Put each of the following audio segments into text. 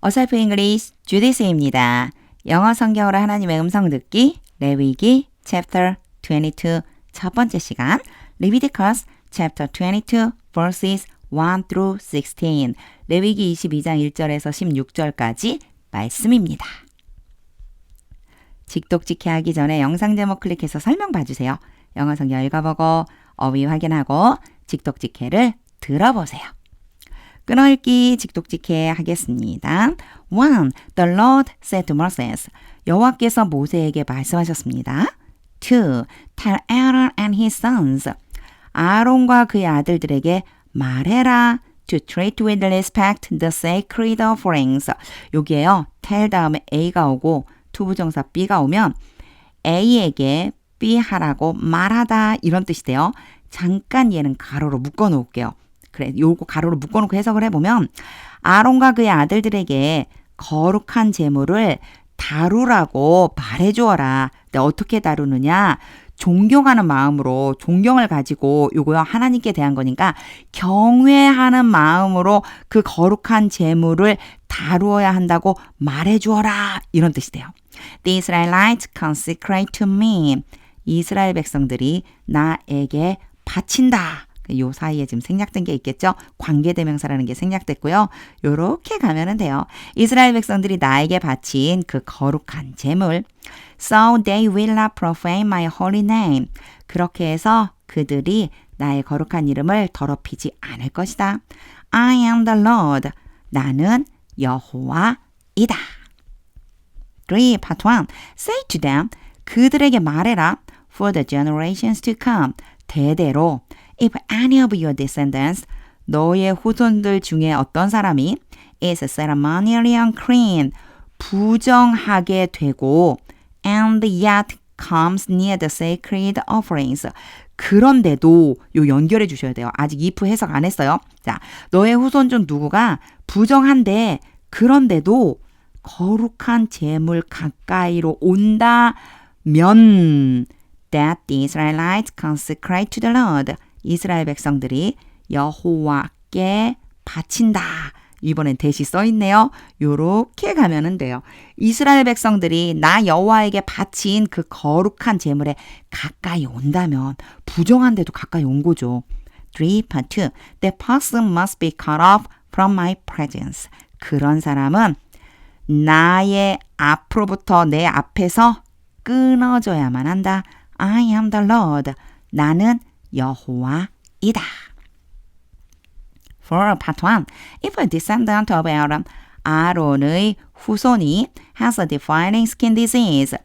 어설프 잉글리시 주디스입니다. 영어 성경으로 하나님의 음성 듣기 레위기 chapter 22 첫 번째 시간 Leviticus chapter 22 verses 1 through 16 레위기 22장 1절에서 16절까지 말씀입니다. 직독직해 하기 전에 영상 제목 클릭해서 설명 봐주세요. 영어 성경 읽어보고 어휘 확인하고 직독직해를 들어보세요. 끊어읽기 직독직해 하겠습니다. 1. The Lord said to Moses. 여호와께서 모세에게 말씀하셨습니다. 2. Tell Aaron and his sons. 아론과 그의 아들들에게 말해라. To treat with respect the sacred offerings. 여기에요. tell 다음에 A가 오고 투부정사 B가 오면 A에게 B 하라고 말하다 이런 뜻이 돼요. 잠깐 얘는 가로로 묶어 놓을게요. 그래, 요거 가로로 묶어놓고 해석을 해보면 아론과 그의 아들들에게 거룩한 제물을 다루라고 말해주어라. 근데 어떻게 다루느냐? 존경하는 마음으로 존경을 가지고 요거요 하나님께 대한 거니까 경외하는 마음으로 그 거룩한 제물을 다루어야 한다고 말해주어라. 이런 뜻이 돼요. The Israelites consecrate to me. 이스라엘 백성들이 나에게 바친다. 요 사이에 지금 생략된 게 있겠죠? 관계대명사라는 게 생략됐고요. 요렇게 가면은 돼요. 이스라엘 백성들이 나에게 바친 그 거룩한 제물. So they will not profane my holy name. 그렇게 해서 그들이 나의 거룩한 이름을 더럽히지 않을 것이다. I am the Lord. 나는 여호와이다. 3. Part 1. Say to them. 그들에게 말해라. For the generations to come. 대대로 If any of your descendants, 너의 후손들 중에 어떤 사람이 is ceremonially unclean, 부정하게 되고 and yet comes near the sacred offerings. 그런데도 요 연결해 주셔야 돼요. 아직 if 해석 안 했어요. 자, 너의 후손 중 누구가 부정한데 그런데도 거룩한 제물 가까이로 온다면 that the Israelites consecrate to the Lord. 이스라엘 백성들이 여호와께 바친다. 이번엔 대시 써있네요. 요렇게 가면은 돼요. 이스라엘 백성들이 나 여호와에게 바친 그 거룩한 제물에 가까이 온다면 부정한데도 가까이 온 거죠. 3. Part 2. The person must be cut off from my presence. 그런 사람은 나의 앞으로부터 내 앞에서 끊어져야만 한다. I am the Lord. 나는 여호와이다. For part 1. If a descendant of Aaron, 아론의 후손이 has a defiling skin disease,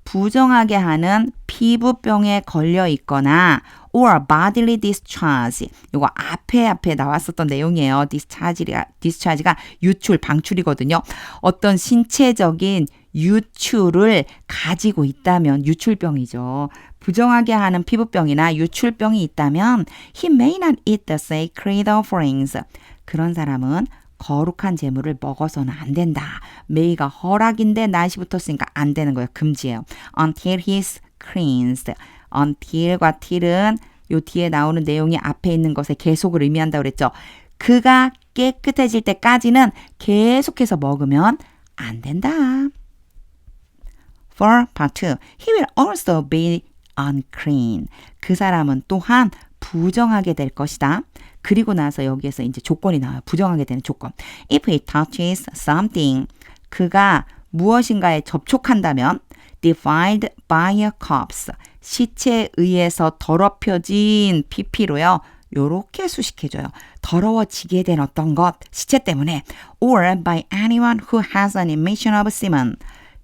부정하게 하는 피부병에 걸려 있거나 or bodily discharge, 이거 앞에 나왔었던 내용이에요. discharge가 유출, 방출이거든요. 어떤 신체적인 유출을 가지고 있다면 유출병이죠. 부정하게 하는 피부병이나 유출병이 있다면 he may not eat the sacred offerings. 그런 사람은 거룩한 제물을 먹어서는 안 된다. may가 허락인데 not이 붙었으니까 안 되는 거예요. 금지예요. until he is cleansed. until과 till은 요 뒤에 나오는 내용이 앞에 있는 것에 계속을 의미한다고 그랬죠. 그가 깨끗해질 때까지는 계속해서 먹으면 안 된다. For part 2. He will also be unclean. 그 사람은 또한 부정하게 될 것이다. 그리고 나서 여기에서 이제 조건이 나와요. 부정하게 되는 조건. If he touches something. 그가 무엇인가에 접촉한다면 defiled by a corpse. 시체에 의해서 더럽혀진 피피로요. 요렇게 수식해줘요. 더러워지게 된 어떤 것, 시체 때문에 or by anyone who has an emission of semen.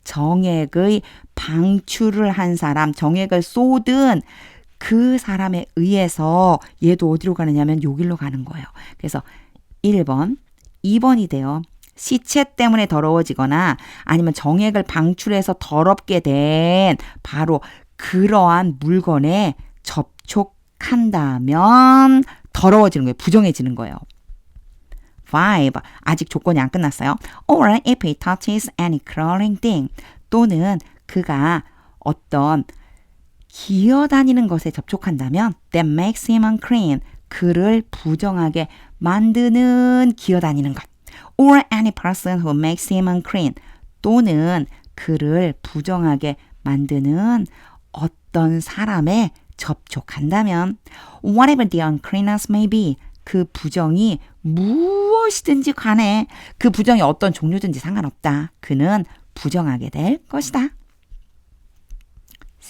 정액의 방출을 한 사람, 정액을 쏟은 그 사람에 의해서 얘도 어디로 가느냐면 여기로 가는 거예요. 그래서 1번, 2번이 돼요. 시체 때문에 더러워지거나 아니면 정액을 방출해서 더럽게 된 바로 그러한 물건에 접촉한다면 더러워지는 거예요. 부정해지는 거예요. 5. 아직 조건이 안 끝났어요. Or if he touches any crawling thing. 또는 그가 어떤 기어다니는 것에 접촉한다면 that makes him unclean. 그를 부정하게 만드는 기어다니는 것. or any person who makes him unclean. 또는 그를 부정하게 만드는 어떤 사람에 접촉한다면 whatever the uncleanness may be. 그 부정이 무엇이든지 간에 그 부정이 어떤 종류든지 상관없다. 그는 부정하게 될 것이다.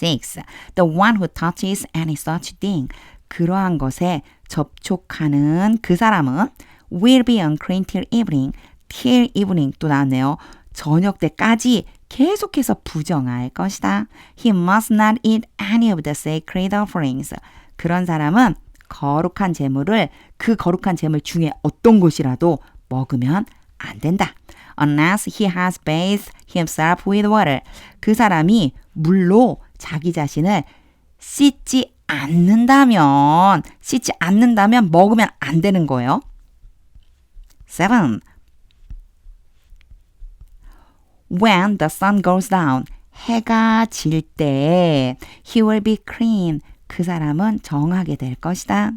6. The one who touches any such thing. 그러한 것에 접촉하는 그 사람은 will be unclean till evening. till evening 또 나왔네요. 저녁 때까지 계속해서 부정할 것이다. He must not eat any of the sacred offerings. 그런 사람은 거룩한 제물을 그 거룩한 제물 중에 어떤 것이라도 먹으면 안 된다. Unless he has bathed himself with water. 그 사람이 물로 자기 자신을 씻지 않는다면 먹으면 안 되는 거예요. 7. When the sun goes down. 해가 질 때 he will be clean. 그 사람은 정하게 될 것이다.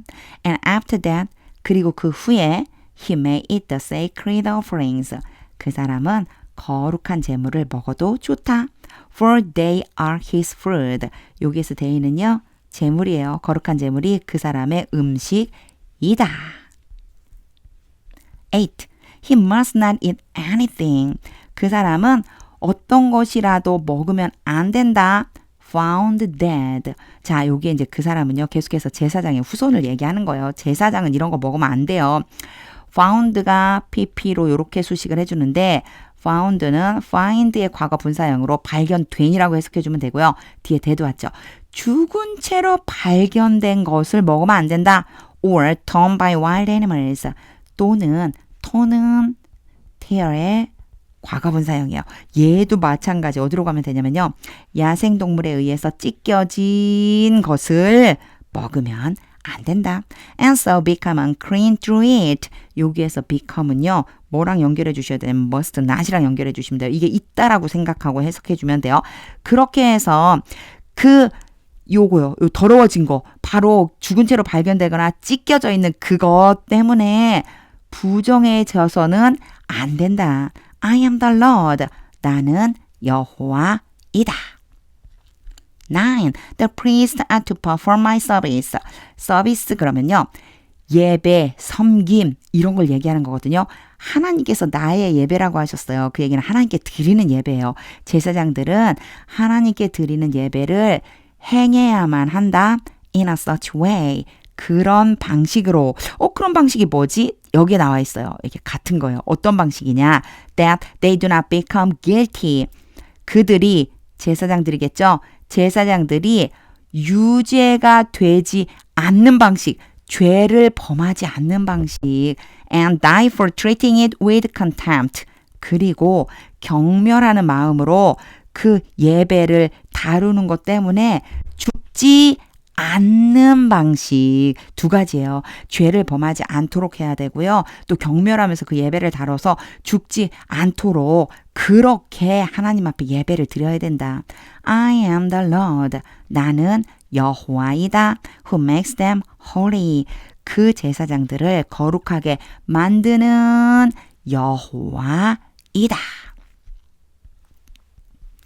And after that, 그리고 그 후에 he may eat the sacred offerings. 그 사람은 거룩한 제물을 먹어도 좋다. For they are his food. 여기에서 they는요, 제물이에요. 거룩한 제물이 그 사람의 음식이다. 8. He must not eat anything. 그 사람은 어떤 것이라도 먹으면 안 된다. found dead. 자, 여기에 이제 그 사람은요, 계속해서 제사장의 후손을 얘기하는 거예요. 제사장은 이런 거 먹으면 안 돼요. found가 pp로 이렇게 수식을 해주는데, found는 find의 과거 분사형으로 발견된이라고 해석해주면 되고요. 뒤에 dead 왔죠. 죽은 채로 발견된 것을 먹으면 안 된다. or torn by wild animals. 또는 torn은 tear의 과거분사형이에요. 얘도 마찬가지. 어디로 가면 되냐면요. 야생동물에 의해서 찢겨진 것을 먹으면 안 된다. And so become unclean through it. 여기에서 become은요. 뭐랑 연결해 주셔야 되냐면 must, not이랑 연결해 주시면 돼요. 이게 있다라고 생각하고 해석해 주면 돼요. 그렇게 해서 요거요. 요 더러워진 거. 바로 죽은 채로 발견되거나 찢겨져 있는 그것 때문에 부정해져서는 안 된다. I am the Lord. 나는 여호와이다. 9. The priest are to perform my service. 서비스 그러면요. 예배, 섬김 이런 걸 얘기하는 거거든요. 하나님께서 나의 예배라고 하셨어요. 그 얘기는 하나님께 드리는 예배예요. 제사장들은 하나님께 드리는 예배를 행해야만 한다. In a such way. 그런 방식으로. 그런 방식이 뭐지? 여기에 나와 있어요. 이게 같은 거예요. 어떤 방식이냐? That they do not become guilty. 그들이 제사장들이겠죠? 제사장들이 유죄가 되지 않는 방식, 죄를 범하지 않는 방식. And die for treating it with contempt. 그리고 경멸하는 마음으로 그 예배를 다루는 것 때문에 죽지 않는 방식 두 가지예요. 죄를 범하지 않도록 해야 되고요. 또 경멸하면서 그 예배를 다뤄서 죽지 않도록 그렇게 하나님 앞에 예배를 드려야 된다. I am the Lord. 나는 여호와이다. Who makes them holy. 그 제사장들을 거룩하게 만드는 여호와이다.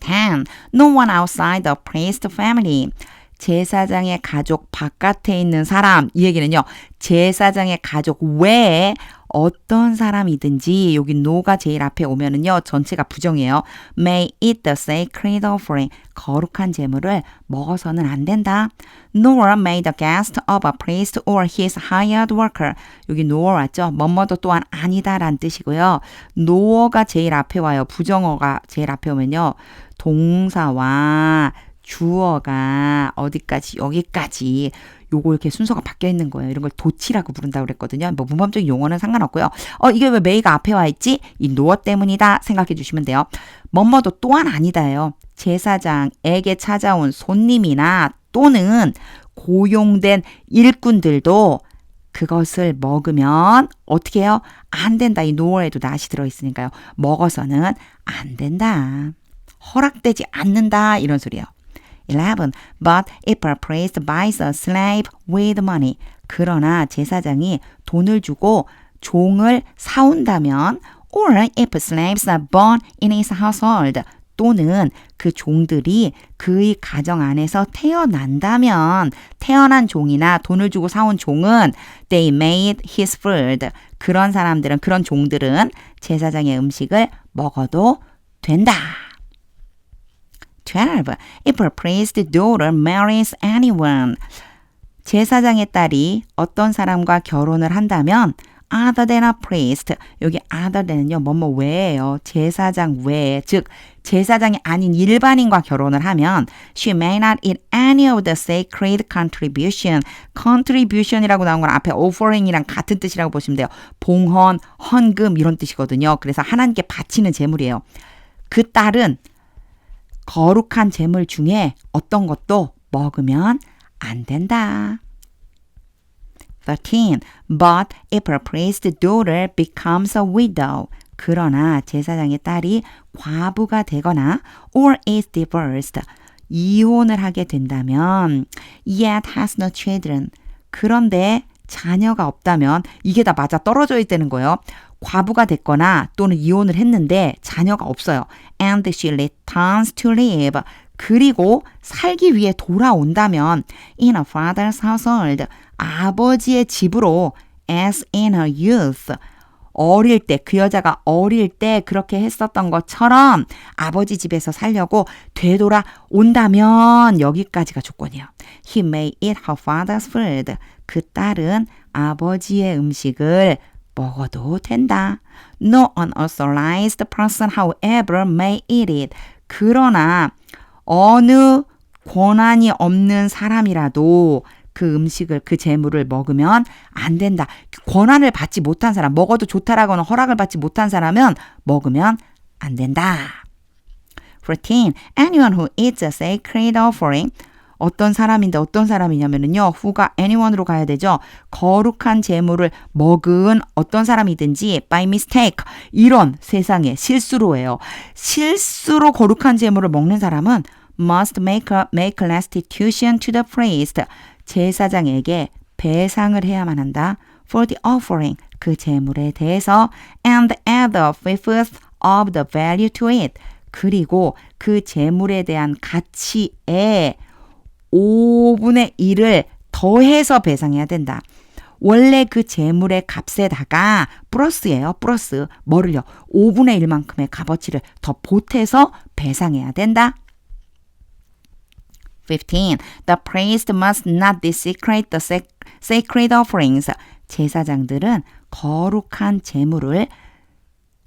10. No one outside the priest family. 제사장의 가족 바깥에 있는 사람, 이 얘기는요. 제사장의 가족 외에 어떤 사람이든지 여기 no가 제일 앞에 오면은요. 전체가 부정이에요. May eat the sacred offering. 거룩한 제물을 먹어서는 안 된다. Nor may the guest of a priest or his hired worker. 여기 nor 왔죠. 뭐뭐도 또한 아니다라는 뜻이고요. no가 제일 앞에 와요. 부정어가 제일 앞에 오면요. 동사와 주어가 어디까지 여기까지 요거 이렇게 순서가 바뀌어 있는 거예요. 이런 걸 도치라고 부른다고 그랬거든요. 뭐 문법적인 용어는 상관없고요. 이게 왜 메이가 앞에 와 있지? 이 노어 때문이다 생각해 주시면 돼요. 뭐뭐도 또한 아니다예요. 제사장에게 찾아온 손님이나 또는 고용된 일꾼들도 그것을 먹으면 어떻게 해요? 안 된다. 이 노어에도 낫이 들어있으니까요. 먹어서는 안 된다. 허락되지 않는다. 이런 소리예요. 11. But if a priest buys a slave with money. 그러나 제사장이 돈을 주고 종을 사온다면 or if slaves are born in his household. 또는 그 종들이 그의 가정 안에서 태어난다면 태어난 종이나 돈을 주고 사온 종은 they made his food. 그런 사람들은 그런 종들은 제사장의 음식을 먹어도 된다. 12. If a priest's daughter marries anyone. 제사장의 딸이 어떤 사람과 결혼을 한다면 other than a priest. 여기 other than은요. 뭐뭐 외예요. 제사장 외. 즉 제사장이 아닌 일반인과 결혼을 하면 she may not eat any of the sacred contribution. contribution이라고 나온 건 앞에 offering이랑 같은 뜻이라고 보시면 돼요. 봉헌, 헌금 이런 뜻이거든요. 그래서 하나님께 바치는 제물이에요. 그 딸은 거룩한 제물 중에 어떤 것도 먹으면 안 된다. 13. But if a priest's daughter becomes a widow. 그러나 제사장의 딸이 과부가 되거나 or is divorced. 이혼을 하게 된다면 yet has no children. 그런데 자녀가 없다면 이게 다 맞아 떨어져 있다는 거예요. 과부가 됐거나 또는 이혼을 했는데 자녀가 없어요. And she returns to live. 그리고 살기 위해 돌아온다면 in a father's household. 아버지의 집으로 as in her youth. 어릴 때, 그 여자가 어릴 때 그렇게 했었던 것처럼 아버지 집에서 살려고 되돌아온다면 여기까지가 조건이에요. He may eat her father's food. 그 딸은 아버지의 음식을 먹어도 된다. No unauthorized person, however, may eat it. 그러나 어느 권한이 없는 사람이라도 그 음식을, 그 재물을 먹으면 안 된다. 권한을 받지 못한 사람, 먹어도 좋다라고는 허락을 받지 못한 사람은 먹으면 안 된다. 14. Anyone who eats a sacred offering. 어떤 사람인데 어떤 사람이냐면요. who가 anyone으로 가야 되죠. 거룩한 재물을 먹은 어떤 사람이든지 by mistake. 이런 세상에 실수로예요. 실수로 거룩한 재물을 먹는 사람은 must make restitution to the priest. 제사장에게 배상을 해야만 한다. for the offering. 그 재물에 대해서 and add a fifth of the value to it. 그리고 그 재물에 대한 가치에 5분의 1을 더해서 배상해야 된다. 원래 그 재물의 값에다가 플러스예요. 플러스 뭐를요? 5분의 1만큼의 값어치를 더 보태서 배상해야 된다. 15. The priest must not desecrate the sacred offerings. 제사장들은 거룩한 재물을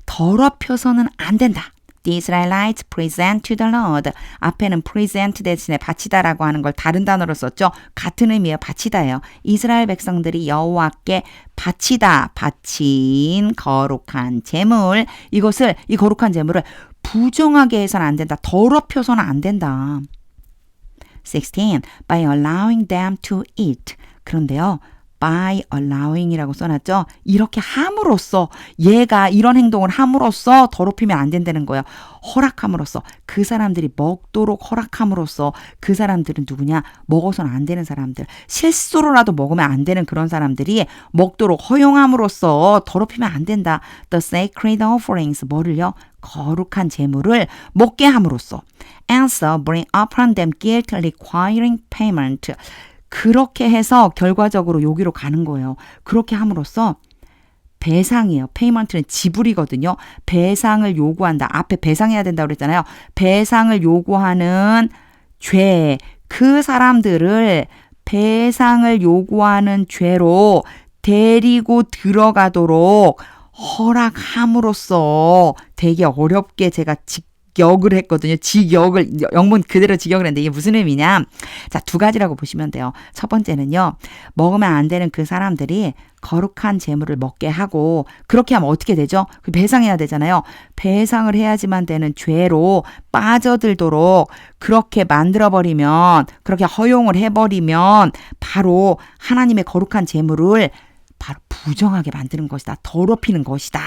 더럽혀서는 안 된다. The Israelites present to the Lord. 앞에는 present 대신에 바치다라고 하는 걸 다른 단어로 썼죠. 같은 의미의 바치다예요. 이스라엘 백성들이 여호와께 바치다, 바친 거룩한 재물. 이것을, 이 거룩한 재물을 부정하게 해서는 안 된다. 더럽혀서는 안 된다. 16. By allowing them to eat. 그런데요. by allowing이라고 써놨죠. 이렇게 함으로써 얘가 이런 행동을 함으로써 더럽히면 안 된다는 거예요. 허락함으로써 그 사람들이 먹도록 허락함으로써 그 사람들은 누구냐? 먹어서는 안 되는 사람들. 실수로라도 먹으면 안 되는 그런 사람들이 먹도록 허용함으로써 더럽히면 안 된다. The sacred offerings. 뭐를요? 거룩한 재물을 먹게 함으로써. And so bring upon them guilt requiring payment. 그렇게 해서 결과적으로 여기로 가는 거예요. 그렇게 함으로써 배상이에요. 페이먼트는 지불이거든요. 배상을 요구한다. 앞에 배상해야 된다고 그랬잖아요. 배상을 요구하는 죄. 그 사람들을 배상을 요구하는 죄로 데리고 들어가도록 허락함으로써 되게 어렵게 제가 직역을 했거든요. 직역을, 영문 그대로 직역을 했는데 이게 무슨 의미냐? 자, 두 가지라고 보시면 돼요. 첫 번째는요. 먹으면 안 되는 그 사람들이 거룩한 재물을 먹게 하고 그렇게 하면 어떻게 되죠? 배상해야 되잖아요. 배상을 해야지만 되는 죄로 빠져들도록 그렇게 만들어버리면, 그렇게 허용을 해버리면 바로 하나님의 거룩한 재물을 바로 부정하게 만드는 것이다. 더럽히는 것이다.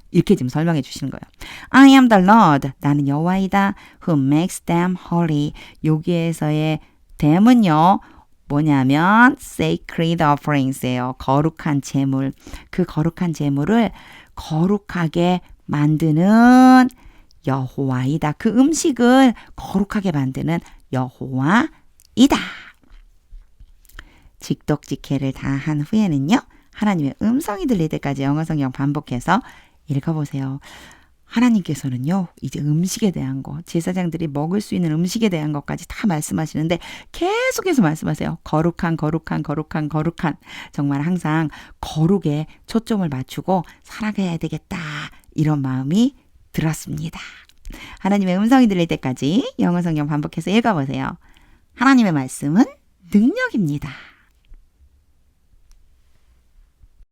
이렇게 지금 설명해 주시는 거예요. I am the Lord. 나는 여호와이다. Who makes them holy. 여기에서의 them은요. 뭐냐면 sacred offerings예요. 거룩한 제물. 그 거룩한 제물을 거룩하게 만드는 여호와이다. 그 음식을 거룩하게 만드는 여호와이다. 직독직해를 다 한 후에는요. 하나님의 음성이 들릴 때까지 영어 성경 반복해서 읽어보세요. 하나님께서는요. 이제 음식에 대한 거, 제사장들이 먹을 수 있는 음식에 대한 것까지 다 말씀하시는데 계속해서 말씀하세요. 거룩한. 정말 항상 거룩에 초점을 맞추고 살아가야 되겠다. 이런 마음이 들었습니다. 하나님의 음성이 들릴 때까지 영어 성경 반복해서 읽어보세요. 하나님의 말씀은 능력입니다.